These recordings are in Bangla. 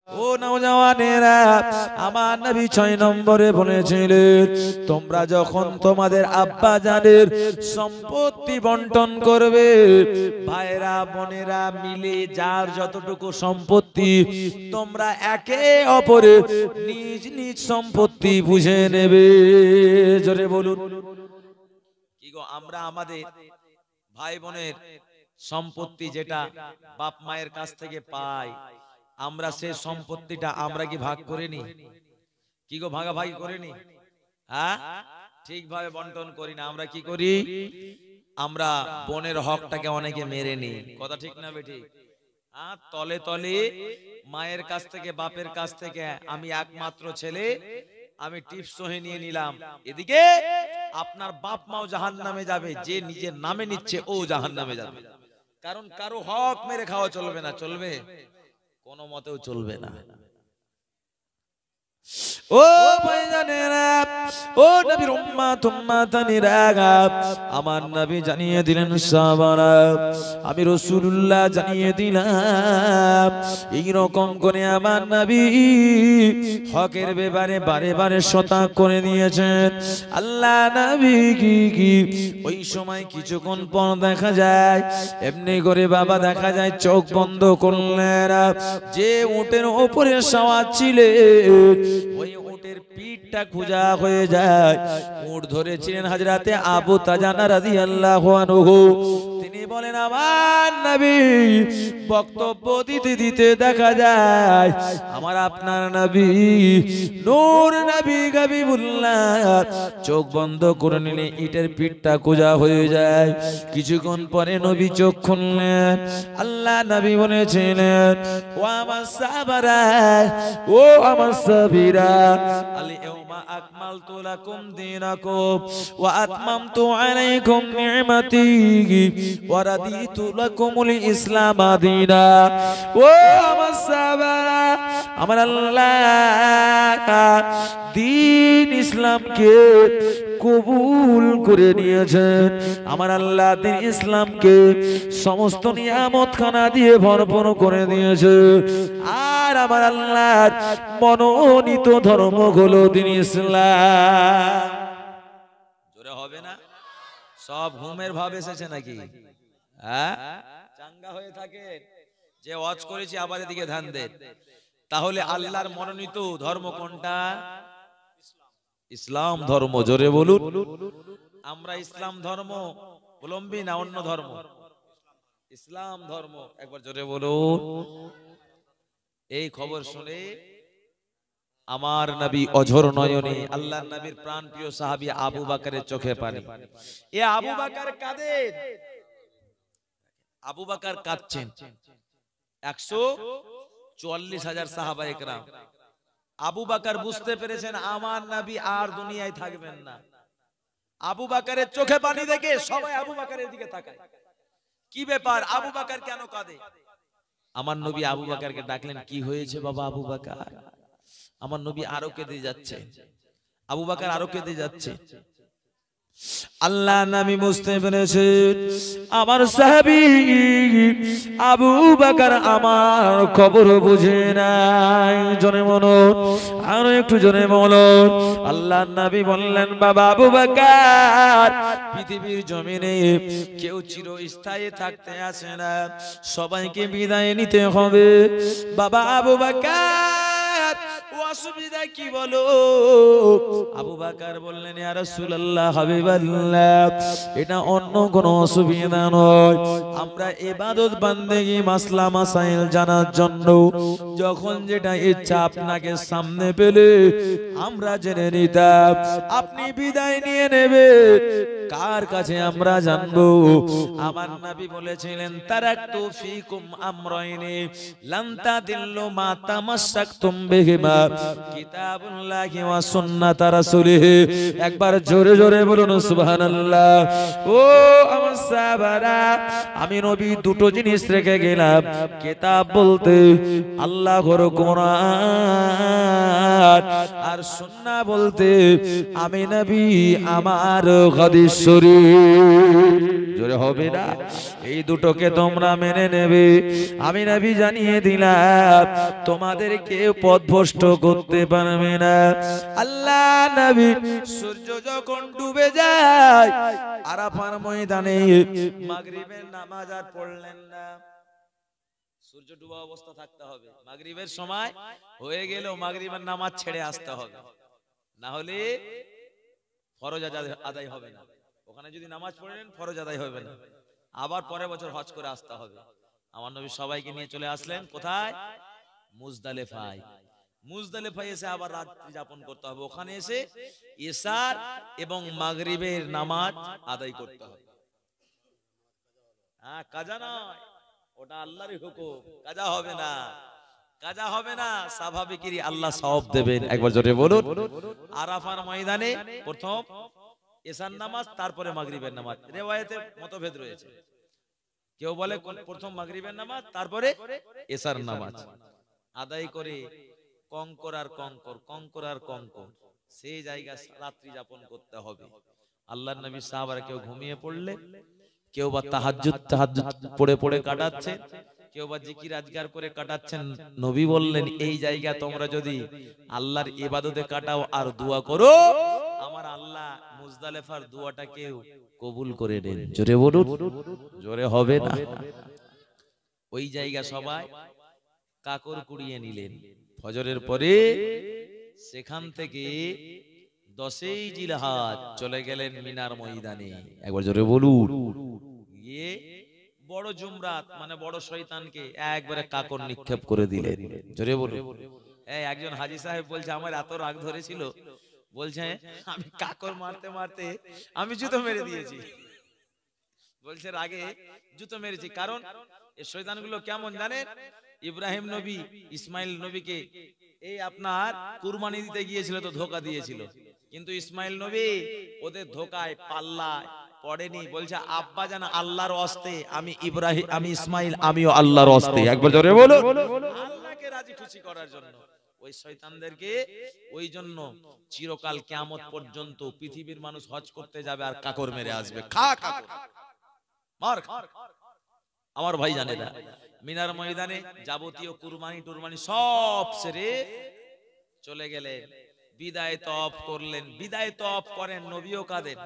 ও নওজওয়ানেরা, আমার নবী 6 নম্বরে বলেছিলেন, তোমরা যখন তোমাদের আব্বা জানের সম্পত্তি বন্টন করবে, ভাইরা বোনেরা মিলে যার যতটুকু সম্পত্তি, তোমরা একে অপরে নিজ নিজ সম্পত্তি বুঝে নেবে। জোরে বলুন। কি গো, আমরা আমাদের ভাই বোনের সম্পত্তি যেটা বাপ মায়ের কাছ থেকে পাই, আমরা সে সম্পত্তিটা আমরা কি ভাগ করে নি? কি গো, ভাগাভাগি করে নি? হ্যাঁ, ঠিকভাবে বন্টন করি না। আমরা কি করি? আমরা বোনের হকটাকে অনেকে মেরে নি। কথা ঠিক না বেঠিক? তলে তলে মায়ের কাছ থেকে বাপের কাছ থেকে আমি একমাত্র ছেলে, আমি টিপস সহে নিয়ে নিলাম। এদিকে আপনার বাপ মাও জাহান্নামে যাবে, যে নিজের নামে নিচ্ছে ও জাহান্নামে যাবে। কারণ কারো হক মেরে খাওয়া চলবে না। চলবে? কোনো মতেও চলবে না। ও ভাইজানেরা, ও নবীর উম্মত উম্মাতানিরা, আমার নবী জানিয়ে দিলেন সাহাবারা, আমি রাসূলুল্লাহ জানিয়ে দিলাম। এই রকম করে আমার নবী হকের ব্যাপারে বারে বারে সতর্ক করে দিয়েছেন। আল্লাহ নবী কি ওই সময় কিছুক্ষণ পর দেখা যায় এমনি করে বাবা দেখা যায় চোখ বন্ধ করলেন, যে উটের উপরে সওয়ার ছিলেন ওই উটের পিঠটা খুজা হয়ে যায়। উট ধরেছিলেন হযরতে আবু তাজানা রাদিয়াল্লাহু আনহু। তিনি বলেন, আমার নবী বক্তব্য দিতে দিতে দেখা যায় আমার আপনার নবী নূর নবী হাবিবুল্লাহ চোখ বন্ধ করে নিলে ইটের পিঠটা খুজা হয়ে যায়। কিছুক্ষণ পরে নবী চোখ খুললেন। আল্লাহ নবী বলেছিলেন, ও আমার সাহাবারা, ও আমার সাবিরা, আল ইয়াউমা আকমালতু লাকুম দীনাকুম ওয়া আতমামতু আলাইকুম নি'মাতি ওয়া রাদিতু লাকুমুল ইসলাম দীনা। ও আমার সাহাবারা, আমার আল্লাহ দ্বীন ইসলামকে কবুল করে নিয়েছেন। আমার আল্লাহ দ্বীন ইসলামকে সমস্ত নিয়ামত খানা দিয়ে ভরপুর করে দিয়েছে। আর আমার আল্লাহর মনোনীত ধর্ম হলো দ্বীন ইসলাম। জোরে হবে না? সব ঘুমের ভাব এসেছে নাকি? হ্যাঁ, চাঙ্গা হয়ে থাকে যে ওয়াজ করেছি, আবার এদিকে ধ্যান দেন। তাহলে আল্লাহর মনোনীত ধর্ম কোনটা? ইসলাম ধর্ম। জোরে বলুন। আমরা ইসলাম ধর্ম অবলম্বী না অন্য ধর্ম? ইসলাম ধর্ম। একবার জোরে বলুন। এই খবর শুনে আমার নবী অঝর নয়নে, আল্লাহর নবীর প্রাণ প্রিয় সাহাবী আবু বকরের চোখে পানি। এ আবু বকর কাঁদেন, আবু বকর কাঁদছেন। 144,000 সাহাবা একরাম। আবু বকর বুঝতে পেরেছেন আমার নবী আর দুনিয়ায় থাকবেন না। আবু বকরের চোখে পানি দেখে সবাই আবু বকরের দিকে তাকায়। কি ব্যাপার, আবু বকর কেন কাঁদে? আমার নবী আবু বকরকে ডাকলেন, কি হয়েছে বাবা আবু বকর? আমার নবী আরো কেঁদে যাচ্ছে, আবু বকর আরো কেঁদে যাচ্ছে। আল্লাহ নবী বুঝতে পেরেছেন আমার সাহাবী আবু বকর আমার খবর বুঝে নাই। জোরে বলুন, আরো একটু জোরে বলুন। আল্লাহ নবী বললেন, বাবা আবু বকর, পৃথিবীর জমিনে কেউ চিরস্থায়ী থাকতে আসে না, সবাইকে বিদায় নিতে হবে। বাবা আবু বকর, অসুবিধা কি বলো? আবু বকর বললেন, ইয়া রাসূলুল্লাহ, হাবিবাল্লাহ, এটা অন্য কোনো অসুবিধা নয়। আমরা ইবাদত বান্দেগি মাসলা মাসাইল জানার জন্য যখন যেটা ইচ্ছা আপনাকে সামনে পেলে আমরা জেনে নিতাম। আপনি বিদায় নিয়ে নেবেন, কার কাছে আমরা জানবো? আমার নবী বলেছিলেন, তারাকতু ফীকুম আমরাইনি লান তাদিল্লু মা তামাসসাকতুম বিহিমা কিতাবুল্লাহি ওয়া সুন্নাত রাসূলিহি। একবার জোরে জোরে বলুন সুবহানাল্লাহ। ও আমার সাহাবারা, আমি নবী দুটো জিনিস রেখে গেলাম। কিতাব বলতে আল্লাহর কোরআন, আর সুন্নাহ বলতে আমি নবী আমার হাদিস শরীর। জোরে হবে না? এই দুটোকে তোমরা মেনে নেবে। আমি নবী জানিয়ে দিলাম তোমাদের কেউ পথভ্রষ্ট করতে পারবে না। আল্লাহ নবী সূর্য যখন ডুবে যায় আরাফার ময়দানে মাগরিবের নামাজ আর পড়লেন না। সূর্য ডুবা অবস্থা থাকতে হবে, মাগরিবের সময় হয়ে গেলেও মাগরিবের নামাজ ছেড়ে আসতে হবে, না হলে ফরজ আদায় হবে না। ওখানে যদি নামাজ পড়েন ফরজ আদায় হবে না, আবার পরের বছর হজ করে আসতে হবে। আমার নবী সবাইকে নিয়ে চলে আসলেন কোথায়? মুজদালিফায়। মুজদালিফায় এসে আবার রাত্রি যাপন করতে হবে। ওখানে এসে ইশার এবং মাগরিবের নামাজ আদায় করতে হবে। হ্যাঁ, কাজা নয়, ওটা আল্লাহরই হুকুম, কাজা হবে না। কাজা হবে না, স্বাভাবিকই আল্লাহ সওয়াব দেবেন। একবার জোরে বলুন। আরাফার ময়দানে প্রথম ইশার নামাজ, তারপরে মাগরিবের নামাজ। রিওয়ায়াতে মতভেদ রয়েছে, কেউ বলে প্রথম মাগরিবের নামাজ তারপরে ইশার নামাজ আদায় করে কঙ্কর আর কঙ্কর সেই জায়গায় রাত্রি যাপন করতে হবে। আল্লাহর নবী সাহাবারা কেউ ঘুমিয়ে পড়লে, কেউ বা তাহাজ্জুদ পড়ে পড়ে কাটাচ্ছে, কেউ বা জিকির আজকার করে কাটাচ্ছেন। নবী বললেন এই জায়গা তোমরা যদি আল্লাহর ইবাদতে কাটাও আর দোয়া করো, আমার আল্লাহ মুজদালিফার দোয়াটা কেউ কবুল করে নেন। জোরে বলুন। জোরে হবে না? ওই জায়গা সবাই কাকর কুড়িয়ে নিলেন ফজরের পরে। সেখান থেকে 10ই জিলহজ চলে গেলেন মিনার ময়দানে। একবার জোরে বলুন। গিয়ে বড় জুমরাত মানে বড় শয়তানকে একবারে কাকর নিক্ষেপ করে দিলেন। জোরে বলুন। একজন হাজী সাহেব বলছে আমার এত রাগ ধরেছিল, বলছে আমি কাকর মারতে মারতে আমি জুতো মেরে দিয়েছি। বলছে রাগে জুতো মেরেছি, কারণ এই শয়তানগুলো কেমন জানেন? ইব্রাহিম নবী ইসমাইল নবীকে এই আপনার কুরবানি দিতে গিয়েছিল তো ধোকা দিয়েছিল, কিন্তু ইসমাইল নবী ওদের ধোকায় পাল্লায় পড়েনি। বলছে আব্বা জান আল্লাহর ওয়াস্তে আমি ইব্রাহিম, আমি ইসমাইল, আমিও আল্লাহর ওয়াস্তে। একবার জোরে বলুন। আল্লাহকে রাজি খুশি করার জন্য ওই শয়তানদেরকে, ওই জন্য চিরকাল কিয়ামত পর্যন্ত পৃথিবীর মানুষ হজ করতে যাবে আর কাকর মেরে আসবে। খা কাকর মার খা। আমার ভাই জানে না, মিনার ময়দানে যাবতীয় কুরবানি টুরবানি সব সেরে চলে গেলেন। বিদায় তওয়াফ করলেন। বিদায় তওয়াফ করেন, নবীও কাঁদেন।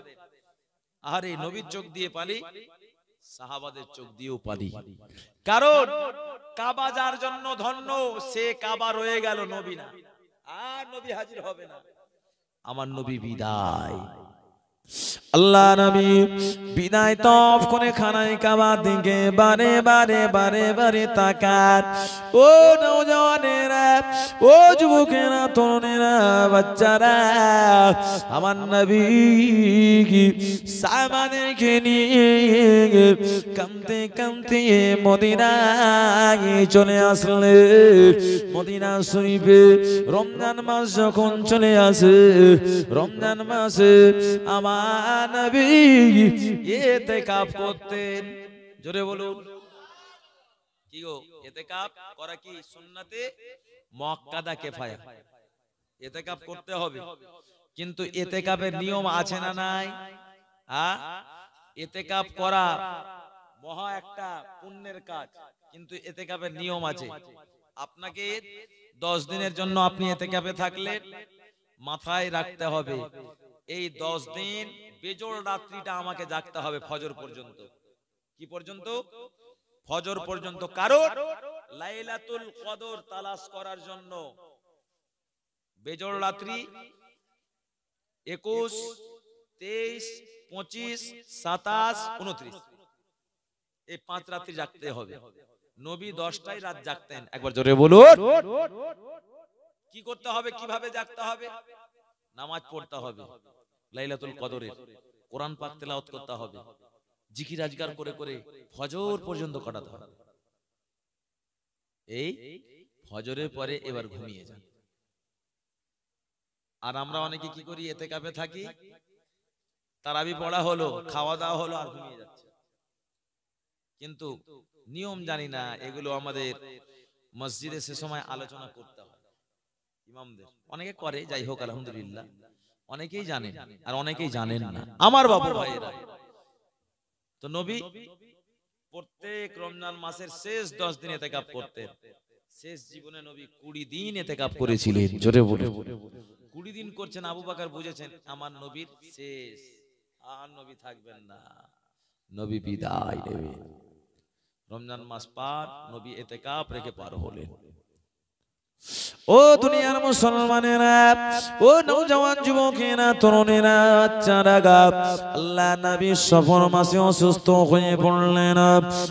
আরে নবীর চোখ দিয়ে পানি, সাহাবাদের চোখ দিয়েও পানি। কারণ কাবা যার জন্য ধন্য, সে কাবা রয়ে গেল, নবী না। আর নবী হাজির হবে না। আমার নবী বিদায়। আল্লাহ নবী বিদায় তওয়াফ করে খানায় কাবা দিকে বারে বারে বারে বারে তাকান। ও নওজওয়ানেরা, ও যুবকেরা, তরুণেরা, বাচ্চারা, আমার নবী সাহাবাদেরকে নিয়ে কাঁদতে কাঁদতে মদিনায় চলে আসলে। মদিনা শরীফে রমজান মাস যখন চলে আসে, রমজান মাসে আমার নবী ইতিকাফ করতেন। জোরে বলুন। কি গো, ইতিকাফ করা কি সুন্নাতে মুআক্কাদা কিফায়া? ইতিকাফ করতে হবে, কিন্তু ইতিকাফের নিয়ম আছে না নাই? ইতিকাফ করা মহা একটা পুণ্যের কাজ, কিন্তু ইতিকাফের নিয়ম আছে। আপনাকে 10 দিনের জন্য আপনি ইতিকাফে থাকলে মাথায় রাখতে হবে এই 10 দিন বেজোড় রাত্রিটা আমাকে জাগতে হবে ফজর পর্যন্ত। কি পর্যন্ত? ফজর পর্যন্ত। কারণ লাইলাতুল কদর তালাশ করার জন্য বেজোড় রাত্রি 21, 23, 25, 27, 29 এই 5 রাত্রি জাগতে হবে। নবী 10টাই রাত জাগতেন। একবার জোরে বলুন। কি করতে হবে, কিভাবে জাগতে হবে? নামাজ পড়তে হবে লাইলাতুল কদরের, কোরআন পাক তেলাওয়াত করতে হবে, জিকির আজকার করে করে ফজর পর্যন্ত কাটাতে হবে। এই ফজরের পরে এবার ঘুমিয়ে যান। আর আমরা অনেকে কি করি, ইতিকাফে থাকি, তারাবি পড়া হলো, খাওয়া দাওয়া হলো, আর ঘুমিয়ে যাচ্ছে। কিন্তু নিয়ম জানি না, এগুলো আমাদের মসজিদে সে সময় আলোচনা করতে হয় ইমামদের। অনেকে করে, যাই হোক আলহামদুলিল্লাহ। অনেকেই জানেন আর অনেকেই জানেন না আমার বাবু ভাইয়েরা। তো নবী প্রত্যেক রমজান মাসের শেষ 10 দিন ইতিকাফ করতেন। শেষ জীবনে নবী 20 দিন ইতিকাফ করেছিলেন। জোরে বলে 20 দিন করছেন। আবু বকর বুঝেছেন আমার নবীর শেষ, আর নবী থাকবেন না, নবী বিদায় নেবেন। রমজান মাস পার, নবী ইতিকাফ রেখে পার হলেন। ও দুনিয়ার মুসলমানেরা, ও নওজওয়ান যুবকেরা, তরুণেরা, বাচ্চারা, আল্লাহ নবী সফর মাসে অসুস্থ হয়ে পড়লেন।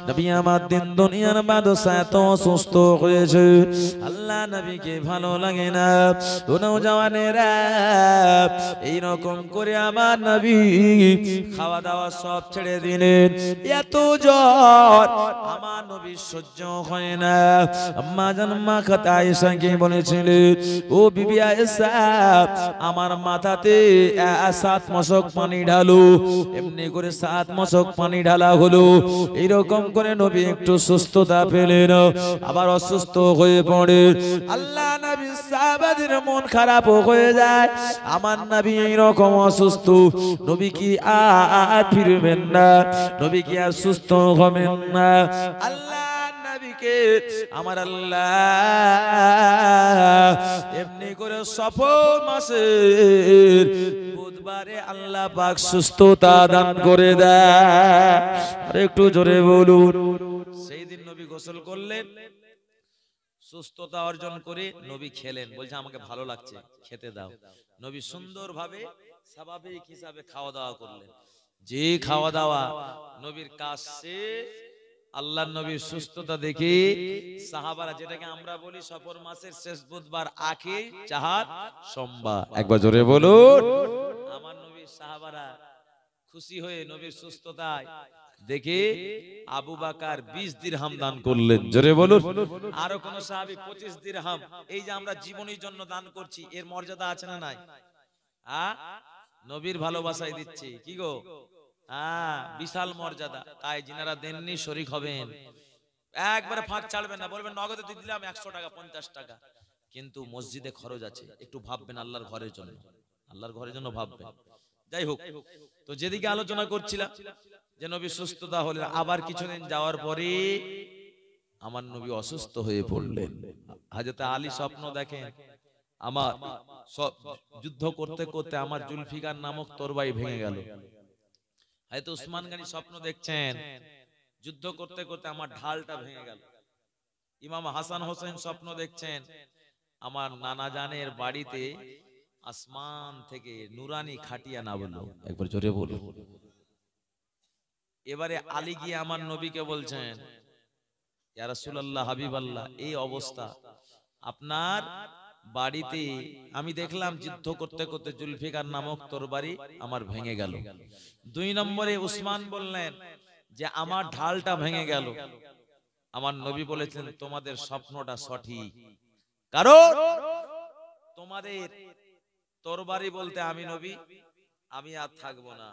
নবী আমার দিন দুনিয়ার বাদশা এত অসুস্থ হয়েছে, আল্লাহ নবীকে ভালো লাগে না। ও নওজওয়ানেরা, এইরকম করে আমার নবী খাওয়া দাওয়া সব ছেড়ে দিলেন। এত জ্বর আমার নবী সহ্য হয় না। আম্মা জান মা খাতা আয়েশা কে বলেছিলেন, ও বিবি আয়েশা, আমার মাথাতে 7 মশক পানি ঢালো। এমনি করে 7 মশক পানি ঢালা হলো। এইরকম করে নবী একটু সুস্থতা পেলেন, আবার অসুস্থ হয়ে পড়ে। আল্লাহ নবী সাহাবাদের মন খারাপ হয়ে যায়, আমার নবী এইরকম অসুস্থ, নবী কি আর ফিরবেন না, নবী কি আর সুস্থ হবেন না। আল্লাহ নবীকে আমার আল্লাহ এমনি করে সফর মাসের বুধবারে আল্লাহ পাক সুস্থতা দান করে দেয়। আর একটু জোরে বলুন। সেই দিন নবী গোসল করলেন, সুস্থতা অর্জন করে নবী খেলেন। বলছে আমাকে ভালো লাগছে, খেতে দাও। নবী সুন্দরভাবে স্বাভাবিক হিসাবে খাওয়া দাওয়া করলেন। যে খাওয়া দাওয়া নবীর কাজ শেষ, আল্লাহর নবীর সুস্থতা দেখে সাহাবারা, যেটাকে আমরা বলি সফর মাসের শেষ বুধবার আখে চাহার সোমবার, একবার জোরে বলুন। আমার নবীর সাহাবারা খুশি হয়ে নবীর সুস্থতায় দেখে আবু বকর 20 দিরহাম দান করলেন। জোরে বলুন। আরো কোন সাহাবী 25 দিরহাম। এই যে আমরা জীবনের জন্য দান করছি, এর মর্যাদা আছে না নাই? নবীর ভালোবাসায় দিচ্ছি, কি গো? বিশাল মর্যাদা। তাই যিনারা দেননি শরীক হবেন, একবারে ফাঁক ছাড়বেন না, বলবেন নগদে দিয়ে দিলাম 100 টাকা 50 টাকা, কিন্তু মসজিদে খরচ আছে, একটু ভাববেন আল্লাহর ঘরের জন্য, আল্লাহর ঘরের জন্য ভাববেন। যাই হোক, তো যেদিকে আলোচনা করছিলাম যে নবী সুস্থতা হলেন, আবার কিছুদিন যাওয়ার পরে আমার নবী অসুস্থ হয়ে পড়লেন। হযরত আলী স্বপ্ন দেখেন, আমার যুদ্ধ করতে করতে আমার জুলফিকার নামক তরবারি ভেঙে গেল। হয়তো উসমান গনি স্বপ্ন দেখছেন, যুদ্ধ করতে করতে আমার ঢালটা ভেঙে গেল। ইমাম হাসান হোসেন স্বপ্ন দেখছেন, আমার নানা জানের বাড়িতে আসমান থেকে নুরানি খাটিয়া নামলো। একবার জোরে বলুন। এবারে আলী গিয়ে আমার নবীকে বলছেন, ইয়া রাসূলুল্লাহ, হাবিবাল্লাহ, এই অবস্থা আপনার বাড়িতে, আমি দেখলাম যুদ্ধ করতে করতে জুলফিকার নামক তরবারি আমার ভেঙে গেল। 2 নম্বরে উসমান বললেন যে আমার ঢালটা ভেঙে গেল। আমার নবী বলেছেন, তোমাদের স্বপ্নটা সঠিক, কারণ তোমাদের তরবারি বলতে আমি নবী, আমি আর থাকবো না।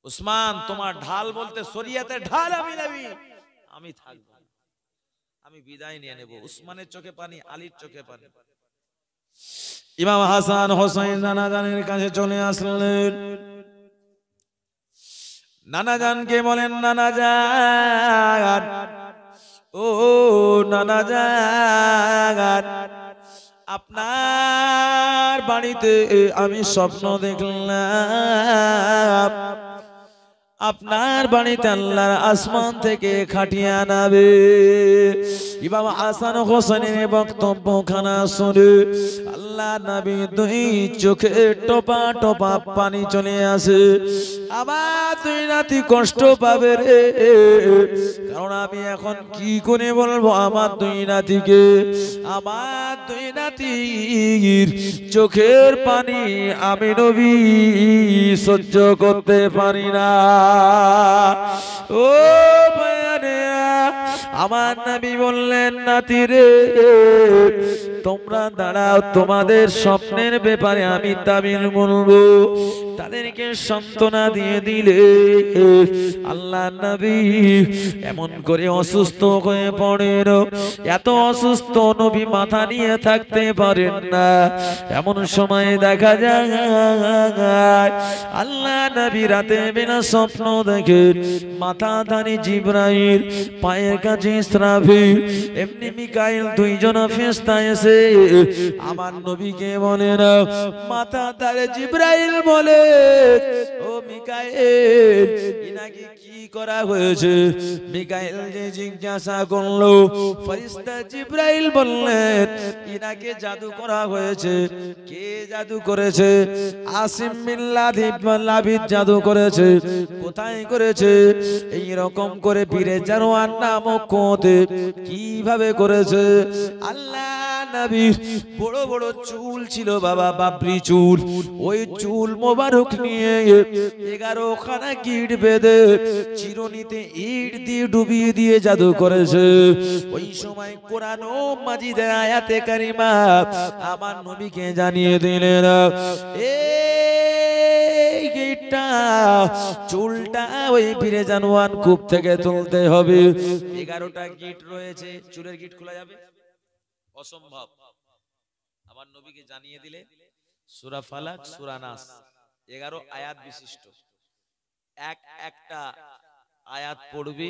উসমান, তোমার ঢাল বলতে শরীয়তের ঢাল আমি নবী, আমি থাকবো না, আমি বিদায় নিয়ে নেব। উসমানের চোখে পানি, আলীর চোখে পানি। ইমাম হাসান হোসেন নানা জানের কাছে চলে আসলেন। নানা জানকে বলেন, নানা জান, ও নানা জান, আপনার বাড়িতে আমি স্বপ্ন দেখলাম, আপনার বাড়িতে আল্লাহর আসমান থেকে খাটিয়া আনাবে। ইমাম হাসান হোসেনের বক্তব্য খানা শুনে আল্লাহ নবী 2 চোখে টোপা টোপা পানি চলে আসে। আমার 2 নাতি কষ্ট পাবে রে, কারণ আমি এখন কি করে বলবো আমার 2 নাতিকে, আমার 2 নাতির চোখের পানি আমি নবী সহ্য করতে পারি না। ও ভাইজানেরা আমার নবী বললেন নাতি রে তোমরা দাঁড়াও তোমাদের স্বপ্নের ব্যাপারে আমি তাবির বলবো তাদেরকে সান্ত্বনা দিয়ে দিলে আল্লাহ নবী এমন করে অসুস্থ হয়ে পড়েন এত অসুস্থ নবী মাথা নিয়ে থাকতে পারেন না এমন সময় দেখা যায় আল্লাহ নবী রাতে বেলা স্বপ্ন দেখে মাথাধারী জিবরাইল পায়ের কাছে ইসরাফিল এমনি মিকাইল দুইজন ফেরেশতা এসে আমার নবীকে বলে না মাথাধারী জিবরাইল বলে ও মিকাইল ইনাকে কি করা হয়েছে মিকাইল যে জিজ্ঞাসা করলো ফেরেশতা জিবরাইল বললেন ইনাকে জাদু করা হয়েছে কে জাদু করেছে আসিম বিন লাবিদ জাদু করেছে কোথায় করেছে এই রকম করে বীরে জানোয়ার নামক কোতে কিভাবে করেছে আল্লাহ নবীর বড় বড় চুল ছিল বাবা বাবরি চুল ওই চুল মোবারক নিয়ে 11 খানা গিট বেঁধে চিরুনিতে ইট দিয়ে ডুবিয়ে দিয়ে জাদু করেছে ওই সময় কোরআন ও মাজিদের আয়াতে কারিমা আমার নবীকে জানিয়ে দিলেন এই গিটটা চুলটা ওই বীরে জানোয়ার কূপ থেকে তুলতে হবে 11টা গিট রয়েছে চুলের গিট খোলা যাবে অসম্ভব আমার নবীকে জানিয়ে দিলে সূরা ফালাক সূরা নাস 11 আয়াত বিশিষ্ট একটা আয়াত পড়বে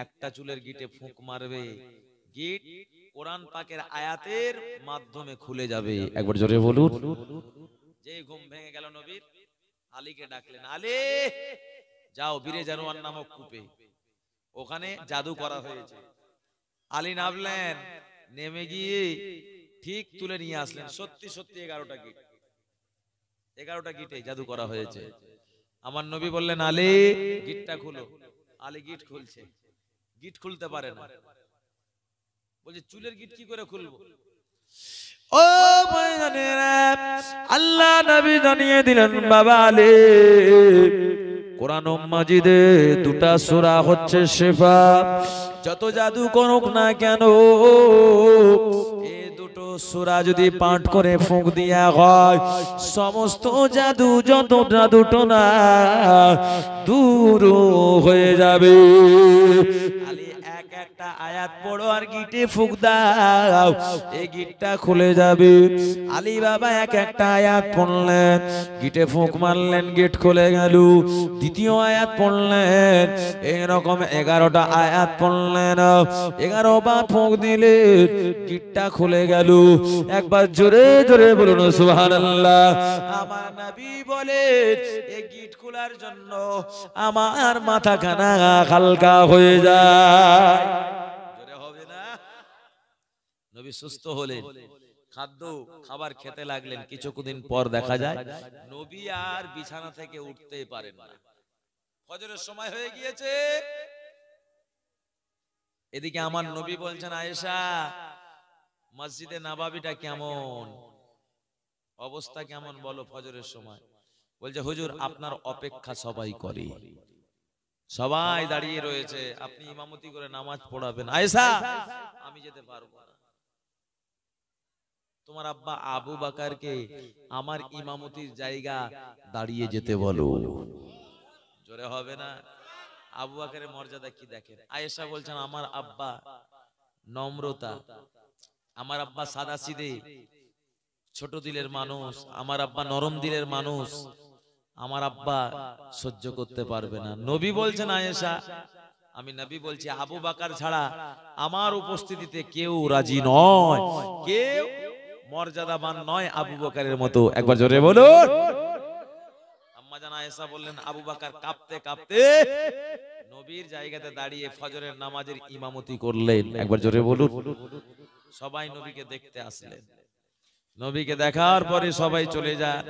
একটা চুলের গিটে ফুঁক মারবে গিট কোরআন পাকের আয়াতের মাধ্যমে খুলে যাবে একবার জোরে বলুন যে ঘুম ভেঙে গেল নবীর আলীকে ডাকলেন আলী যাও বীরে জানোয়ার নামক কূপে ওখানে জাদু করা হয়েছে আলী নামলেন নেমে গিয়ে ঠিক তুলে নিয়ে আসলেন সত্যি সত্যি 11টা গিটে জাদু করা হয়েছে আমার নবী বললেন আলী গিটটা খুলো আলী গিট খুলছে গিট খুলতে পারে না বলছে চুলের গিট কি করে খুলবো ও ভাইজানেরা আল্লাহ নবী জানিয়ে দিলেন বাবা আলী কোরআন মাজিদে দুটা সূরা হচ্ছে শিফা যত জাদু করুক না কেন এই দুটো সূরা যদি পাঠ করে ফুঁক দিয়া হয় সমস্ত জাদু যত জাদু টোনা দূর হয়ে যাবে আলী একটা আয়াত পড়ো আর গিটে ফুঁক দাও এই গিটটা খুলে যাবে আলী বাবা একটা আয়াত পড়লেন গিটে ফুঁক মারলেন গিট খুলে গেল দ্বিতীয় আয়াত পড়লেন এরকম 11টা আয়াত পড়লেন 11 বার ফুঁক দিলে গিটটা খুলে গেল একবার জোরে জোরে বলুন সুবহানাল্লাহ আমার নবী বলে এই গিট খোলার জন্য আমার মাথা খানা হালকা হয়ে যায় জোরে হবে না নবী সুস্থ হলেন খাবার খেতে লাগলেন কিছুদিন পর দেখা যায় নবী আর বিছানা থেকে উঠতে পারেন না ফজরের সময় হয়ে গিয়েছে এদিকে আমার নবী বলছেন আয়েশা মসজিদে নববীটা কেমন অবস্থা কেমন বলো ফজরের সময় বলছে হুজুর আপনার অপেক্ষা সবাই করে সবাই দাঁড়িয়ে রয়েছে আপনি ইমামতি করে নামাজ পড়াবেন আয়েশা আমি যেতে পারবো না তোমার আব্বা আবু বকরকে আমার ইমামতির জায়গা দাঁড়িয়ে যেতে বলো জোরে হবে না আবু বকরের মর্যাদা কি দেখেন আয়েশা বলছেন আমার আব্বা নম্রতা আমার আব্বা সাদাসিধে ছোট দিলের মানুষ আমার আব্বা নরম দিলের মানুষ আমার আব্বা সহ্য করতে পারবে না নবী বলছেন আয়েশা আমি নবী বলছি আবু বকর ছাড়া আমার উপস্থিতিতে কেউ রাজি নয় কেউ মর্যাদাবান নয় আবু বকরের মতো একবার জোরে বলুন আম্মা জান আয়েশা বললেন আবু বকর কাঁপতে কাঁপতে নবীর জায়গাতে দাঁড়িয়ে ফজরের নামাজের ইমামতি করলেন একবার জোরে বলুন সবাই নবীকে দেখতে আসলেন নবীকে দেখার পরে সবাই চলে যায়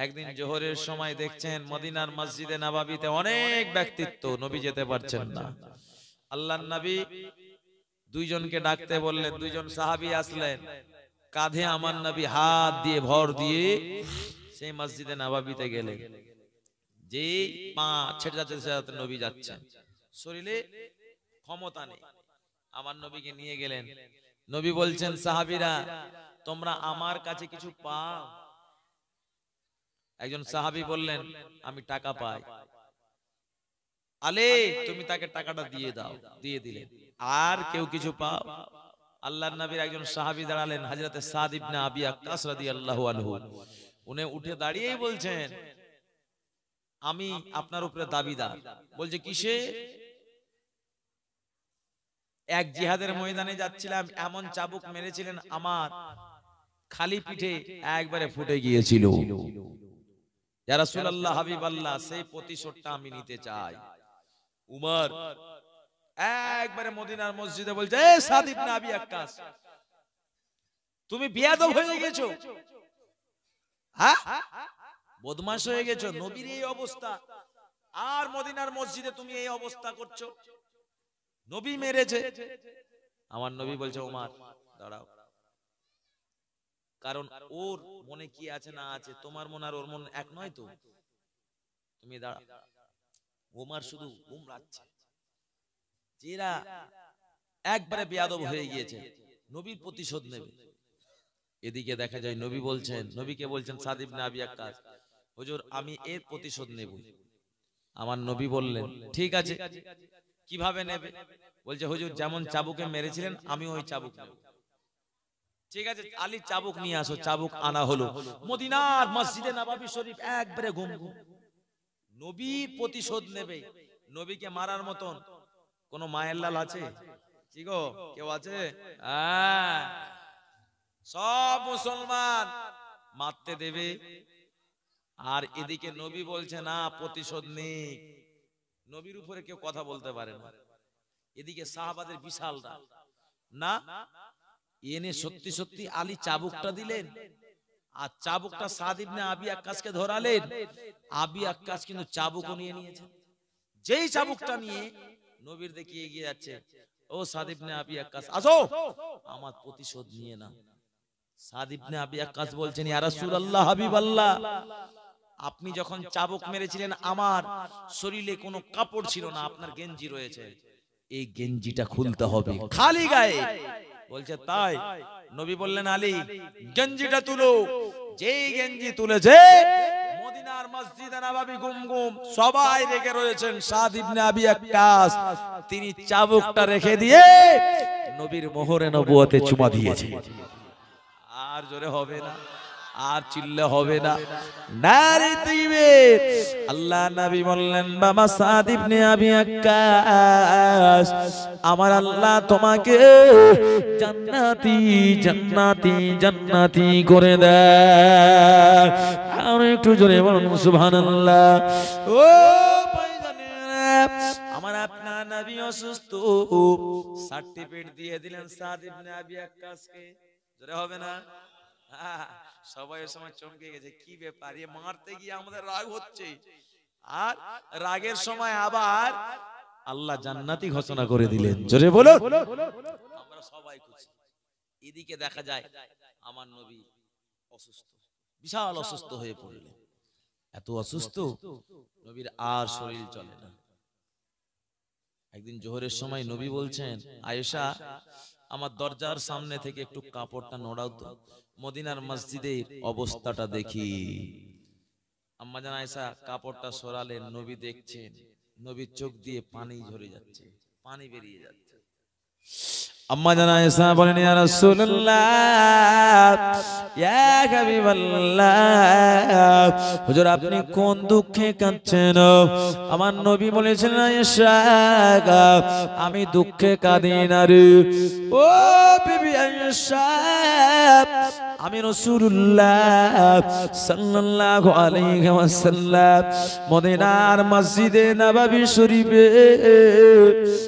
একদিন জোহরের সময় দেখছেন মদিনার মসজিদে নববীতে অনেক ব্যক্তিত্ব নবী যেতে পারছেন না আল্লাহর নবী দুইজনকে ডাকতে বললেন দুইজন সাহাবী আসলেন কাঁধে আমার নবী হাত দিয়ে ভর দিয়ে সেই মসজিদে নববীতে গেলেন যেই পা ছেড়ে যাচ্ছে নবী যাচ্ছেন শরীরে ক্ষমতা নেই। আমার নবীকে নিয়ে গেলেন। নবী বলছেন, সাহাবীরা তোমরা আমার কাছে কিছু পাও? একজন সাহাবী বললেন, আমি টাকা পাই। আলে তুমি তাকে টাকাটা দিয়ে দাও। দিয়ে দিলেন। আর কেউ কিছু পাও? আল্লাহর নবীর একজন সাহাবী দাঁড়ালেন, হযরতে সাদ ইবনে আবি ওয়াক্কাস রাদিয়াল্লাহু আনহু। উনি উঠে দাঁড়িয়েই বলছেন, আমি আপনার উপরে দাবিদার। বলছে কিসে? এক জিহাদের ময়দানে যাচ্ছিলাম, এমন চাবুক মেরেছিলেন আমার খালি পিঠে একবারে ফুটে গিয়েছিল। ইয়া রাসূলুল্লাহ, হাবিবাল্লাহ, সেই প্রতিশোধটা আমি নিতে চাই। উমর একবারে মদিনার মসজিদে বলছে, এ সাদ ইবনে আবি ওয়াক্কাস, তুমি বেয়াদব হয়ে গেছো, হ্যাঁ বদমাশ হয়ে গেছো। নবীর এই অবস্থা, আর মদিনার মসজিদে তুমি এই অবস্থা করছো। নবী মেরেছে। আমার নবী বলছে, ওমর দাঁড়াও, কারণ ওর মনে কি আছে না আছে তোমার মন আর ওর মন এক নয় তো, তুমি দাঁড়াও। ওমর শুধু উমরাচ্ছে, যেরা একবারে বেয়াদব হয়ে গিয়েছে, নবীর প্রতিশোধ নেবে। এদিকে দেখা যায় নবী বলছেন, নবীকে বলছেন সাদ ইবনে আবি ওয়াক্কাস, হুজুর আমি এর প্রতিশোধ নেব। আমার নবী বললেন, ঠিক আছে, কিভাবে নেবে? বলছে, হুজুর যেমন চাবুকে মেরেছিলেন আমি ওই চাবুক নেব। ঠিক আছে, আলী চাবুক নিয়ে আসো। চাবুক আনা হলো। মদিনার মসজিদে নববী শরীফ একবারে ঘুম ঘুম। নবীর প্রতিশোধ নেবে। নবীকে মারার মতন কোন মায়ের লাল আছে? কি গো, কেউ আছে? সব মুসলমান মারতে দেবে। আর এদিকে নবী বলছে, না প্রতিশোধ নেই। নবীর উপরে কেউ কথা বলতে পারে না। এদিকে সাহাবাদের বিশাল রাগ। না, এনে সত্যি সত্যি আলী চাবুকটা দিলেন, আর চাবুকটা সাদ ইবনে আবি ওয়াক্কাসকে ধরালেন। আবি ওয়াক্কাস কিন্তু চাবুকও নিয়ে নিয়েছে। যেই চাবুকটা নিয়ে নবীর দিকে এগিয়ে যাচ্ছে, ও সাদ ইবনে আবি ওয়াক্কাস, আসো, আমার প্রতিশোধ নিয়ে নাও। সাদ ইবনে আবি ওয়াক্কাস বলছেন, ইয়া রাসূলুল্লাহ, হাবিবাল্লাহ, আপনি যখন চাবুক মেরেছিলেন আমার শরীরে কোনো কাপড় ছিল না, আপনার গেঞ্জি রয়েছে, এই গেঞ্জিটা খুলতে হবে খালি গায়ে। বলছে তাই? নবী বললেন, আলী গেঞ্জিটা তুলো। যেই গেঞ্জি তুলেছে, মদিনার মসজিদে নববী গুম গুম, সবাই রেগে রয়েছেন। সাদ ইবনে আবি ওয়াক্কাস তিনি চাবুকটা রেখে দিয়ে নবীর মোহরে নবুয়তে চুমা দিয়েছে। আর জোরে হবে না, আর চিল্লে হবে না, নারে তাকবীর। আল্লাহ নবী বললেন, বাবা সাদ ইবনে আবি ওয়াক্কাস, আমার আল্লাহ তোমাকে জান্নাতি জান্নাতি জান্নাতি করে দেয়। আর একটু জোরে বলুন সুবহানাল্লাহ। ও ভাইজানেরা, আমার আপনার নবী অসুস্থ, সার্টিফিকেট দিয়ে দিলেন সাদ ইবনে আবি ওয়াক্কাসকে। জোরে হবে না? সবাই এর সময় চমকে গেছে, কি ব্যাপার, এ মারতে গিয়ে আমাদের রাগ হচ্ছে, আর রাগের সময় আবার আল্লাহ জান্নাতি ঘোষণা করে দিলেন। জোরে বলো, আমরা সবাই খুশি। এদিকে দেখা যায় আমার নবী অসুস্থ, বিশাল অসুস্থ হয়ে পড়লেন। এত অসুস্থ, নবীর আর শরীর চলে না। একদিন জোহরের সময় নবী বলছেন, আয়েশা, আমার দরজার সামনে থেকে একটু কাপড়টা নড়াও তো, মদিনার মসজিদের অবস্থাটা দেখি। আম্মা জান আয়েশা কাপড়টা সরালেন, নবী দেখছেন, নবীর চোখ দিয়ে পানি ঝরে যাচ্ছে, পানি বেরিয়ে যাচ্ছে। আম্মা জান আয়েশা বলেন, ইয়া রাসূলুল্লাহ, ইয়া হাবিবাল্লাহ, হুজুর আপনি কোন দুঃখে কাঁদছেন? আমার নবী বলেছেন, আয়েশা আমি দুঃখে কাঁদি না রে। ও বিবি আয়েশা, আমি রাসূলুল্লাহ সাল্লাল্লাহু আলাইহি ওয়াসাল্লাম মদিনার মসজিদে নববী শরীফে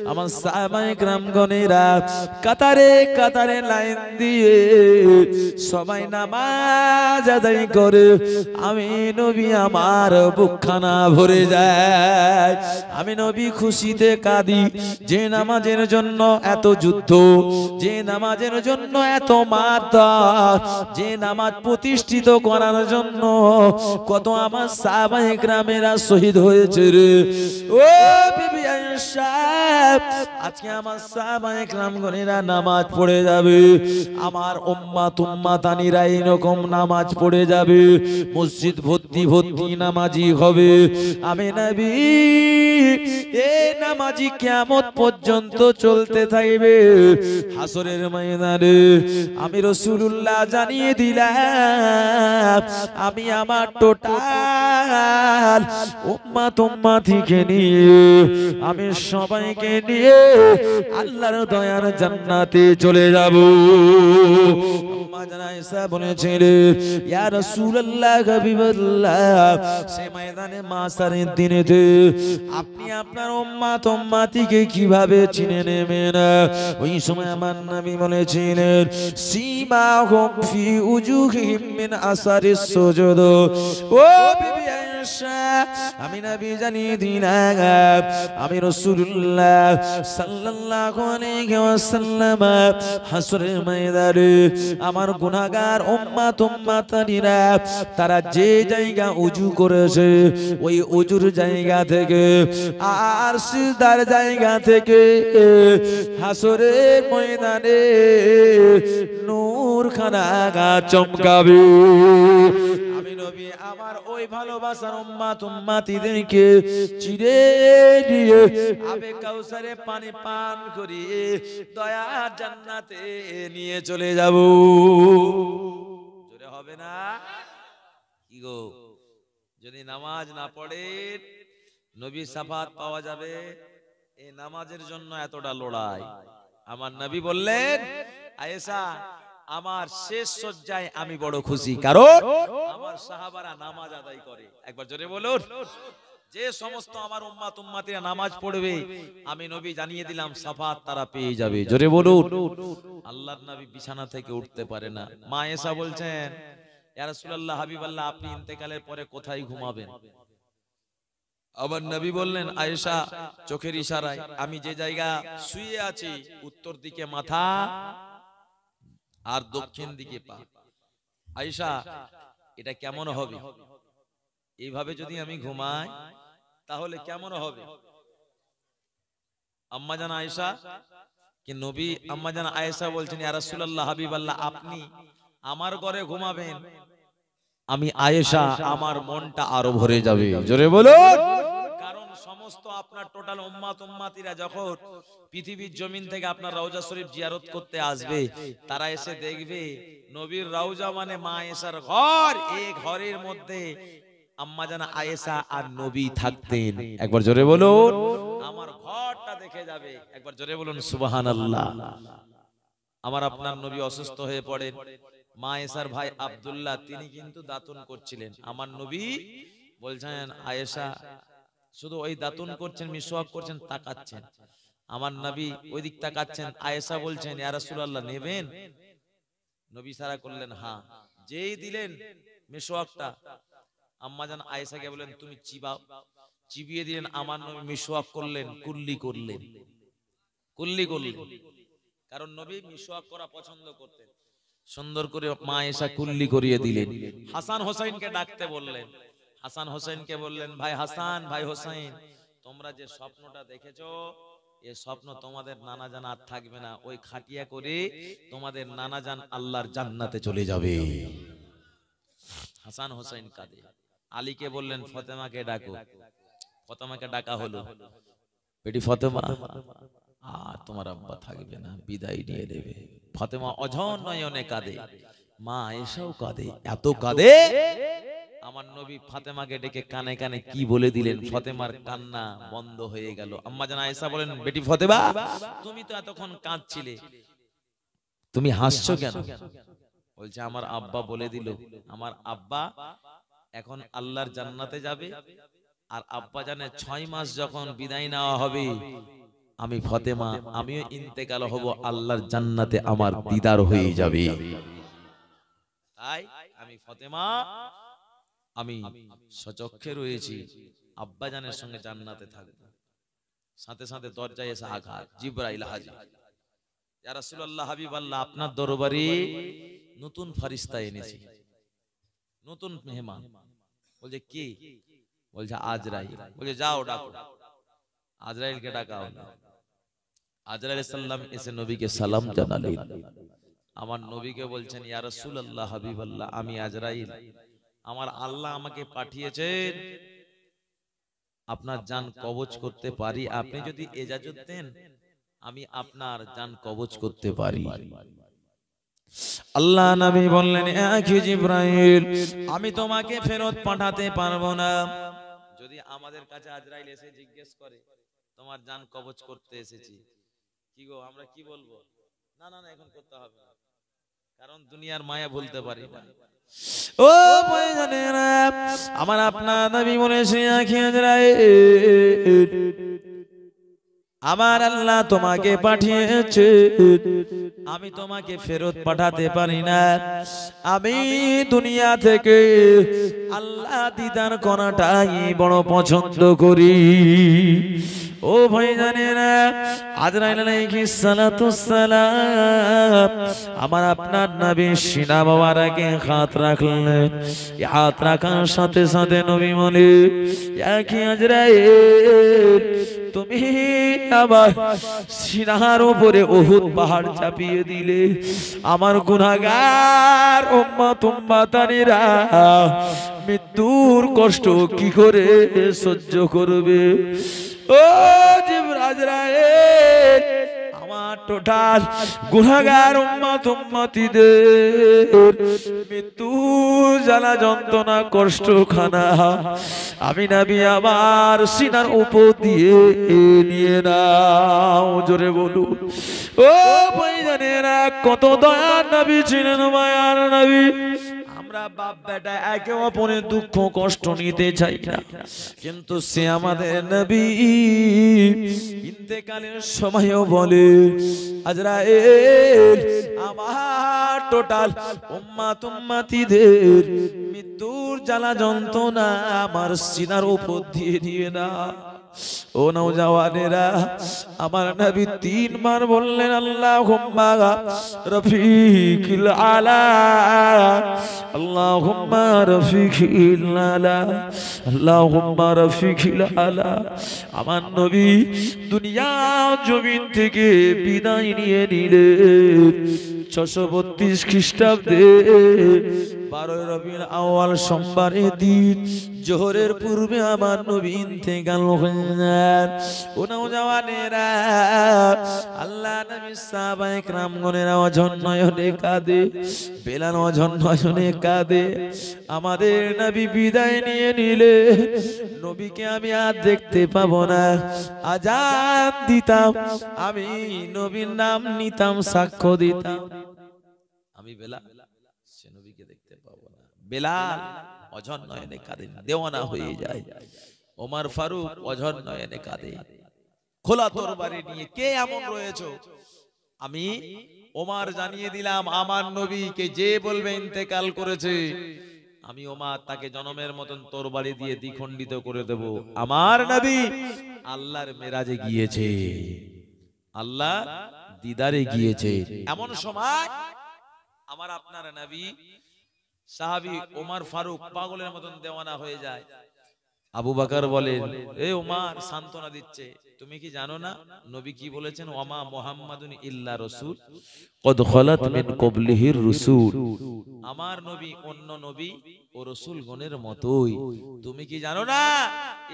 আমার সাহাবায়ে কেরামগণেরা কাতারে কাতারে লাইন দিয়ে সবাই নামাজ আদায় করে, আমি নবী আমার বুকখানা ভরে যায়। আমি নবী খুশিতে কাঁদি, যে নামাজের জন্য এত যুদ্ধ, যে নামাজের জন্য এত মারধর, যে নামাজ প্রতিষ্ঠিত করার জন্য কত আমার সাহাবায়ে কেরামেরা শহীদ হয়েছে রে। ও বিবি আয়েশা, আজকে আমার সাহাবায়ে কেরামগণেরা নামাজ পড়ে যাবে, আমার উম্মাতানিরা এরকম নামাজ পড়ে যাবে, মসজিদ ভর্তি ভর্তি নামাজি হবে। আমি নবী এই নামাজি কিয়ামত পর্যন্ত চলতে থাকবে। হাসরের ময়দানে আমি রাসূলুল্লাহ জানিয়ে দিলাম, আমি আমার টোটাল উম্মাতিকে নিয়ে আমি সবাইকে নিয়ে আল্লাহর দয়ার জান্নাতে চলে যাব। আম্মা জান আয়েশা বলেছিলেন, ইয়া রাসূলুল্লাহ হাবিবাল্লাহ, সে ময়দানে মাসারের দিনেতে আপনি আপনার উম্মাতিকে কিভাবে চিনে নেবেন? ওই সময় আমার নবী বলেছিলেন, সীমাহুম ফি উজুহিহিম মিন আসারিস সুজুদ। ও বিবি আয়েশা, আমি নবী জানিয়ে দিলাম, আমি রাসূলুল্লাহ সাল্লাল্লাহু আলাইহি ওয়াসাল্লাম হাসরের ময়দানে আমার গুনাহগার উম্মাতানিরা তারা যে জায়গা উজু করেছে ওই উজুর জায়গা থেকে আর সিজদার জায়গা থেকে হাসরের ময়দানে নূর খানা চমকাবে। আমি নবী আমার ওই ভালোবাসার উম্মাতিদেরকে চিরে নিয়ে আবে কাউসারে পানি পান করিয়ে দয়ার জান্নাতে নিয়ে চলে যাব। জোরে হবে না কি গো? যদি নামাজ না পড়েন নবী শাফাত পাওয়া যাবে? এই নামাজের জন্য এতটা লড়াই। আমার নবী বললেন, আয়েশা আমার শেষ সজ্জায় আমি বড় খুশি, কারণ আমার সাহাবারা নামাজ আদায় করে। একবার জোরে বলুন। যে সমস্ত আমার উম্মাতিরা নামাজ পড়বে আমি নবী জানিয়ে দিলাম শাফাত তারা পেয়ে যাবে। জোরে বলুন। আল্লাহর নবী বিছানা থেকে উঠতে পারে না। মা আয়েশা বলছেন, ইয়া রাসূলুল্লাহ হাবিবাল্লাহ, আপনি ইন্তেকালের পরে কোথায় ঘুমাবেন? আমার নবী বললেন, আয়েশা চোখের ইশারায় আমি যে জায়গা শুয়ে আছি উত্তর দিকে মাথা আর দক্ষিণ দিকে পা। আয়েশা এটা কেমন হবে? এইভাবে যদি আমি ঘুমাই তাহলে কেমন হবে? আম্মা জান আয়েশা কি নবী আম্মা জান আয়েশা বলছেন, ইয়া রাসূলুল্লাহ হাবিবাল্লাহ, আপনি আমার ঘরে ঘুমাবেন, আমি আয়েশা আমার মনটা আরো ভরে যাবে। জোরে বলুন। কারণ সমস্ত আপনার টোটাল উম্মাতিরা যখন পৃথিবীর জমিন থেকে আপনার রওজা শরীফ জিয়ারত করতে আসবে, তারা এসে দেখবে নবীর রওজা মানে মা আয়েশার ঘর, এই ঘরের মধ্যে আম্মা জান আয়েশা আর নবী থাকতেন। একবার জোরে বলুন। আমার ঘরটা দেখে যাবে। একবার জোরে বলুন সুবহানাল্লাহ। আমার আপনার নবী অসুস্থ হয়ে পড়েন, মা আয়েশার ভাই আব্দুল্লাহ তিনি কিন্তু দাতুন করছিলেন। আমার নবী বলছেন, আয়েশা শুধু ওই দাতুন করছেন, মিসওয়াক করছেন, তাকাচ্ছেন। আমার নবী ওই দিক তাকাচ্ছেন, আয়েশা বলছেন, ইয়া রাসূলুল্লাহ নেবেন? নবী ইশারা করলেন হ্যাঁ। যেই দিলেন মিসওয়াকটা, আম্মা জান আয়েশাকে বলেন তুমি চিবাও। চিবিয়ে দিলেন, আমার নবী মিসওয়াক করলেন, কুল্লি করলেন। কারণ নবী মিসওয়াক করা পছন্দ করতেন। সুন্দর করে মা আয়েশা কুল্লি করিয়ে দিলেন। হাসান হোসেনকে ডাকতে বললেন। হাসান হোসেনকে বললেন, ভাই হাসান, ভাই হোসেন, তোমরা যে স্বপ্নটা দেখেছো এই স্বপ্ন তোমাদের নানা জান আর থাকবে না। ওই খাটিয়া করে তোমাদের নানা জান আল্লাহর জান্নাতে চলে যাবে। হাসান হোসেন কাঁদে। আলীকে বললেন, ফাতেমাকে ডাকো। ফাতেমাকে ডাকা হলো। বেটি ফাতেমা, আর তোমার আব্বা থাকবে না, বিদায় নিয়ে দেবে। ফাতেমা অঝর নয়নে কাঁদে, মা আয়েশাও কাঁদে। এত কাঁদে আমার নবী ফাতেমাকে ডেকে কানে কানে কি বলে দিলেন, ফাতেমার কান্না বন্ধ হয়ে গেল। আম্মা জান আয়েশা বলেন, বেটি ফাতেমা, তুমি তো এতক্ষণ কাঁদছিলে, তুমি হাসছো কেন? বলছে, আমার আব্বা বলে দিল, আমার আব্বা এখন আল্লাহর জান্নাতে যাবে, আর আব্বা জানে 6 মাস যখন বিদায় নেওয়া হবে আমি ফাতেমা আমিও ইন্তেকাল হব, আল্লাহর জান্নাতে আমার দিদার হয়ে যাবে। তাই আমি ফাতেমা আমি সচক্ষে রয়েছি, আব্বা জানের সঙ্গে জান্নাতে থাকবো। সাথে সাথে দরজায় এসে আঘাত, জিবরাইল হাজির। ইয়া রাসূলুল্লাহ হাবিবাল্লাহ, আপনার দরবারে নতুন ফারিস্তা এনেছি, নতুন মেহমান। বলছে কি? বলছে আজরাইল। বলছে যাও ডাকো। আজরাইলকে ডাকা হলো। আজরাইল সাল্লাম এসে নবীকে সালাম জানালেন। আমার নবীকে বলছেন, ইয়া রাসূলুল্লাহ, হাবিবাল্লাহ, আমি আজরাইল, আমার আল্লাহ আমাকে পাঠিয়েছেন আপনার জান কবজ করতে পারি। আপনি যদি ইজাজত দেন আমি আপনার জান কবজ করতে পারি। আল্লাহ নবী বললেন, এ জিবরাইল, আমি তোমাকে ফেরত পাঠাতে পারবো না। যদি আমাদের কাছে আজরাইল এসে জিজ্ঞেস করে তোমার জান কবজ করতে এসেছি, কি গো আমরা কি বলবো? না না না, এখন করতে হবে না, কারণ দুনিয়ার মায়া ভুলতে পারি না। ও ভাইজানেরা, আমার আপনার নবী বলেছে, আজরাইল, আমার আল্লাহ তোমাকে পাঠিয়েছে, আমি তোমাকে ফেরত পাঠাতে পারি না। আমি দুনিয়া থেকে আল্লাহ দিদার করাটাই বড় পছন্দ করি। ও ভাইজানেরা, আজরাইল আলাইহিস সালাতুস সালাম আমার আপনার নবী সিনা মোবারকে হাত রাখলেন। হাত রাখার সাথে সাথে নবী বলে, ইয়া কি আজরাইল, তুমি আমার সিনার উপরে উহুদ পাহাড় চাপিয়ে দিলে। আমার গুনাহগার উম্মত-উম্মাতানিরা মৃত্যুর কষ্ট কি করে সহ্য করবে? ও আজরাইল, আমার টোটাল গুনাহগার উম্মত-উম্মাতীদের মৃত্যু জ্বালা যন্ত্রণা কষ্ট খানা আমি নবী আমার সিনার উপর দিয়ে নিয়ে নাও। জোরে বলুন ও ভাইজানেরা, কত দয়ার নবী ছিলেন, মায়ার নবী। আমরা বাপ বেটা একে অপরের দুঃখ কষ্ট নিতে চাই না, কিন্তু সে আমাদের নবী ইন্তেকালের সময়ও বলে, আজরাইল, আমার টোটাল উম্মত উম্মতিদের মৃত্যুর জ্বালা যন্ত্রণা আমার সিনার উপর দিয়ে দিয়ে না। ও নওজওয়ানেরা, আমার নবী তিনবার বললেন, আল্লাহুম্মা রফিকিল আলা, আল্লাহুম্মা রফিকিল আলা, আল্লাহুম্মা রফিকিল আলা। আমার নবী দুনিয়া জমিন থেকে বিদায় নিয়ে নিলেন 632 খ্রিস্টাব্দে 12 রবিউল আউয়াল সোমবারের দিন জোহরের পূর্বে আমার নবী ইন্তেকাল করেন। ও নওজওয়ানেরা, আল্লাহ নবী সাহাবায়ে কেরামগণেরা অঝর নয়নে কাঁদে, বেলাল অঝর নয়নে কাঁদে। আমাদের নবী বিদায় নিয়ে নিলে নবীকে আমি আর দেখতে পাবো না। আজান দিতাম, আমি নবীর নাম নিতাম, সাক্ষ্য দিতাম, আমি বেলাল সে নবীকে দেখতে পাবো না। বেলাল অঝর নয়নে কাঁদে, দেওয়ানা হয়ে যায়। ওমর ফারুক অঝর নয়নে কাঁদে। খোলা তরবারি নিয়ে কে এমন রয়েছে? আমি ওমর জানিয়ে দিলাম, আমার নবীকে যে বলবে ইন্তেকাল করেছে, আমি ওমর তাকে জনমের মতন তরবারি দিয়ে দ্বিখণ্ডিত করে দেব। আমার নবী আল্লাহর মেরাজে গিয়েছে, আল্লাহ দিদারে গিয়েছে। এমন সময় আমার আপনার নবী সাহাবী ওমর ফারুক পাগলের মতন দেওয়ানা হয়ে যায়। আবু বকর বলেন, এ ওমর, সান্ত্বনা দিচ্ছে, তুমি কি জানো না নবী কি বলেছেন? ওমা মুহাম্মাদুন ইল্লা রাসূল কদ খালাত মিন ক্বাবলিহির রাসূল। আমার নবী অন্য নবী ও রাসূলগণের মতোই। তুমি কি জানো না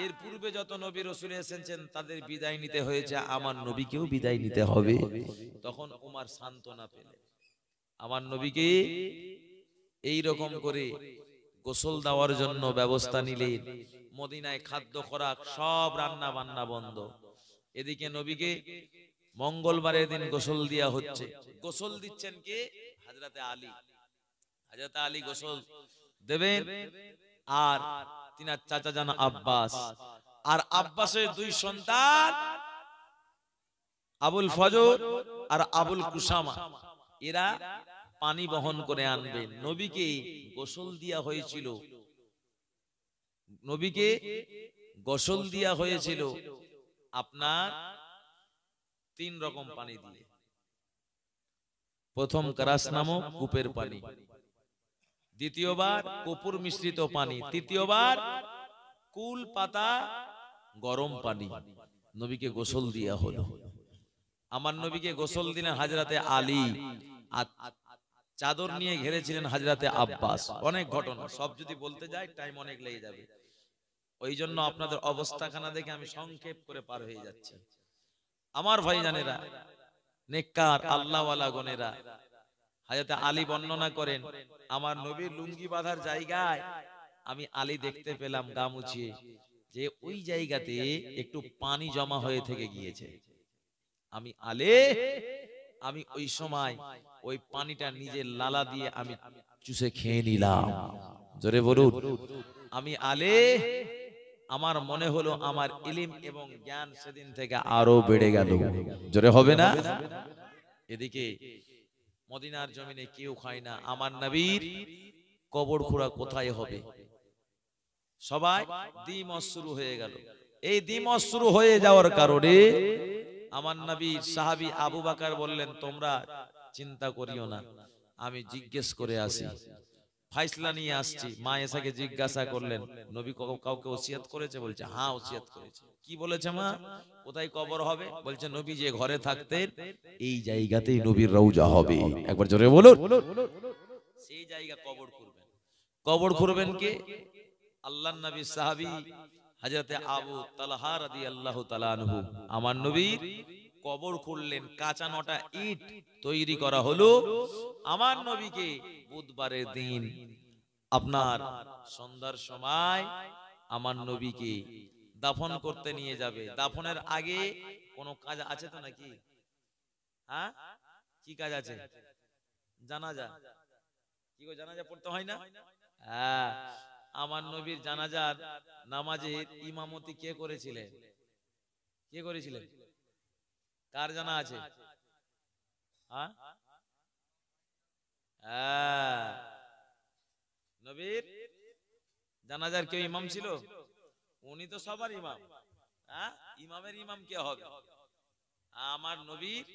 এর পূর্বে যত নবী রাসূল এসেছেন তাদের বিদায় নিতে হয়েছে, আমার নবীকেও বিদায় নিতে হবে। তখন ওমর সান্ত্বনা পেলেন। আমার নবীকে এই রকম করে গোসল দেওয়ার জন্য ব্যবস্থা নিলেন। মদিনায় খাদ্য খোরাক সব রান্না বান্না বন্ধ। এদিকে নবীকে মঙ্গলবারের দিন গোসল দেয়া হচ্ছে। গোসল দিচ্ছেন কে? হযরতে আলী। হযরতে আলী গোসল দেবেন, আর তিনার চাচা জান আব্বাস, আর আব্বাসের দুই সন্তান আবুল ফজর আর আবুল কুসামা, এরা পানি বহন করে আনবেন। নবীকে গোসল দেয়া হয়েছিল, নবীকে গোসল দেয়া হয়েছিল আপনার 3 রকম পানি দিয়ে। প্রথম কারাস নামক কূপের পানি, দ্বিতীয়বার কপুর মিশ্রিত পানি, তৃতীয়বার কুল পাতা গরম পানি। নবীকে গোসল দিয়া হলো। আমার নবীকে গোসল দিলেন হযরতে আলী, আর চাদর নিয়ে ঘিরেছিলেন হযরতে আব্বাস। অনেক ঘটনা, সব যদি বলতে যাই টাইম অনেক লেগে যাবে। ওই জন্য আপনাদের অবস্থাখানা দেখে আমি সংক্ষেপ করে পার হয়ে যাচ্ছি। আমার ভাইজানেরা, নেককার আল্লাহওয়ালা গনেরা, হযরতে আলী বর্ণনা করেন, আমার নবীর লুঙ্গি বাঁধার জায়গায় আমি আলী দেখতে পেলাম গা মুছিয়ে, যে ওই জায়গাতে একটু পানি জমা হয়ে থেকে গিয়েছে। আমি ওই সময় ওই পানিটা নিজের লালা দিয়ে আমি চুষে খেয়ে নিলাম। জোরে বলুন। আমি আমার মনে হলো আমার ইলম এবং জ্ঞান সেদিন থেকে আরো বেড়ে গেল। জোরে হবে না? এদিকে মদিনার জমিনে কেউ খায় না। আমার নবীর কবর খোঁড়া কোথায় হবে? সবাই দ্বিমত শুরু হয়ে গেল। এই দ্বিমত শুরু হয়ে যাওয়ার কারণে আমার নবীর সাহাবী আবু বকর বললেন, তোমরা চিন্তা করিও না, আমি জিজ্ঞেস করে আসি, ফাইসলা নিয়ে আসছি। মা এসাকে জিজ্ঞাসা করলেন, নবী কাউকে ওসিয়ত করেছে? বলছে হ্যাঁ ওসিয়ত করেছে। কি বলেছে মা? কোথায় কবর হবে? বলছে নবী যে ঘরে থাকতেন এই জায়গাতেই নবীর রওজা হবে। একবার জোরে বলুন। সেই জায়গা কবর করবেন। কবর করবেন কে? আল্লাহর নবী সাহাবী হযরতে আবু তালহা রাদিয়াল্লাহু তাআলা আনহু। আমার নবীর কবর করলেন, কাঁচা নটা ইট তৈরি করা হলো। আমার নবীকে বুধবারের দিন আপনার সন্ধ্যার সময় আমার নবীকে দাফন করতে নিয়ে যাবে। দাফনের আগে কোন কাজ আছে তো নাকি? হ্যাঁ, কি কাজ আছে? জানাজা। কি গো, জানাজা পড়তে হয় না? হ্যাঁ, আমার নবীর জানাজার নামাজের ইমামতি কে করেছিলেন? কে করেছিলেন? কার জানা আছে? হ্যাঁ, নবীর জানাজার কেউ ইমাম ছিল? উনি তো সবার ইমাম। হ্যাঁ, ইমামের ইমাম কে হবে? আমার নবীর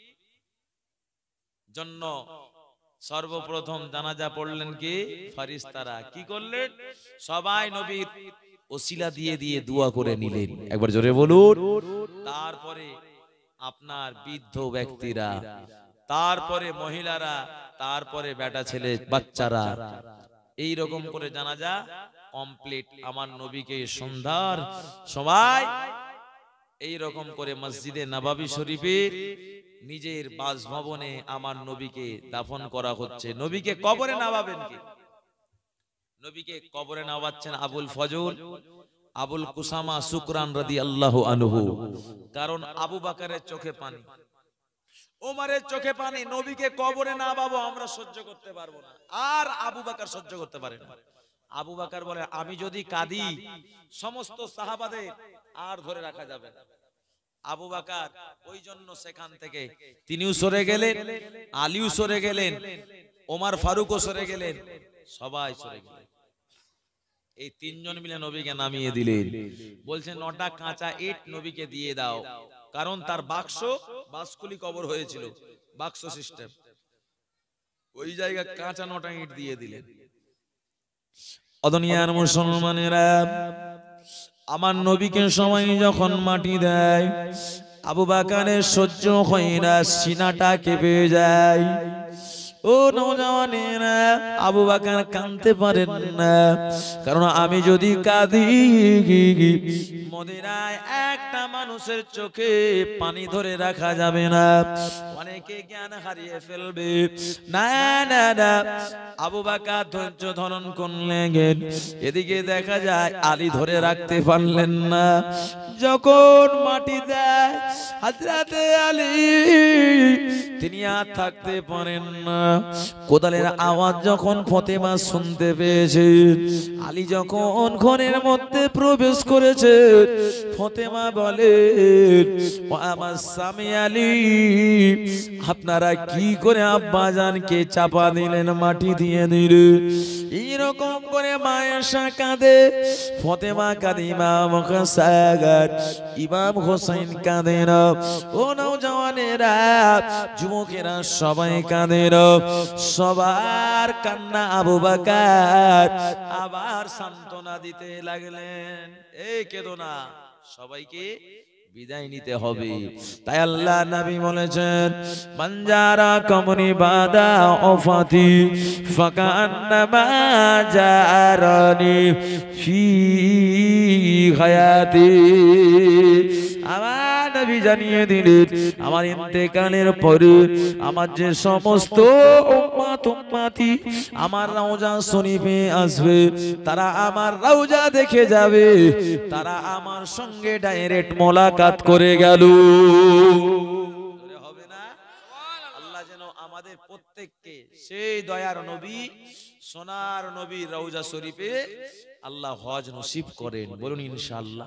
জন্য সর্বপ্রথম জানাজা পড়লেন কি? ফেরেশতারা। কি করলেন? সবাই নবীর ওসিলা দিয়ে দিয়ে দোয়া করে নিলেন। একবার জোরে বলুন। তারপরে আপনার বৃদ্ধ ব্যক্তিরা, তারপরে মহিলারা, তারপরে বেটা ছেলে বাচ্চারা, এই রকম করে জানাজা কমপ্লিট। আমার নবীকে সন্ধ্যার সময় এই রকম করে মসজিদে নববী শরীফে নিজের বাসভবনে আমার নবীকে দাফন করা হচ্ছে। নবীকে কবরে নামাবেন কি? নবীকে কবরে নামাচ্ছেন আবুল ফজল, আবুল কুসামা শুকরান রাদিয়াল্লাহু আনহু। কারণ আবু বকরের চোখে পানি, ওমরের চোখে পানি। নবীকে কবরে নামাবো আমরা সহ্য করতে পারবো না, আর আবু বকর সহ্য করতে পারে না। আবু বকর বলে, আমি যদি কাঁদি সমস্ত সাহাবাদের আর ধরে রাখা যাবে না। আবু বকর ওই জন্য সেখান থেকে তিনিও সরে গেলেন, আলীও সরে গেলেন, ওমর ফারুকও সরে গেলেন, সবাই সরে গেলেন। এই তিনজন মিলে নবীকে নামিয়ে দিলেন। বলছেন নটা কাঁচা ইট নবীকে দিয়ে দাও, কারণ তার বাক্সকুলি কবর হয়েছিল, বাক্স সিস্টেম। ওই জায়গা কাঁচা নটা ইট দিয়ে দিলেন। অদনিয়ার মুসলমানেরা, আমার নবীকে সবাই যখন মাটি দেয়, আবু বকরের সহ্য হয় না, সিনাটা কেঁপে যায়। ও নওজওয়ানেরা, আবু বকর কাঁদতে পারেন না, কারণ আমি যদি কাঁদি মদিনায় একটা মানুষের চোখে পানি ধরে রাখা যাবে না, অনেকে জ্ঞান হারিয়ে ফেলবে। না না না, আবু বকর ধৈর্য ধারণ করলেন। এদিকে দেখা যায় আলী ধরে রাখতে পারলেন না। যখন মাটি দেয় হযরতে আলী, তিনি আর থাকতে পারেন না। কোদালের আওয়াজ যখন ফাতেমা শুনতে পেয়েছে, আলী যখন ঘরের মধ্যে প্রবেশ করেছে, ফাতেমা বলে, ও আমার স্বামী আলী, আপনারা কি করে আব্বাজানকে চাপা দিলেন, মাটি দিয়ে দিলেন? এইরকম করে মায়েশা কাঁদে, ফাতেমা কাঁদে, ইমাম হাসান ইমাম হোসেন কাঁদেন। ও নওজওয়ানেরা, যুবকেরা সবাই কাঁদেন। সবার কান্না আবু বকর আবার সান্ত্বনা দিতে লাগলেন, এই কেঁদো না, সবাইকে বিদায় নিতে হবে। তাই আল্লাহ নবী বলেছেন, মানজারা কমনি বাদা ওফাতি ফাকান্নামা জারানি ফি হায়াতি। আমার নবী জানিয়ে দিলেন, আমার ইন্তেকালের পরে আমার যে সমস্ত উম্মত উম্মতি আমার রওজা শরীফে আসবে, তারা আমার রওজা দেখে যাবে, তারা আমার সঙ্গে ডাইরেক্ট মোলাকাত করে গেল। হবে না? আল্লাহ যেন আমাদের প্রত্যেককে সেই দয়ার নবী, সোনার নবী রওজা শরীফে আল্লাহ হজ নসিব করেন, বলুন ইনশাআল্লাহ।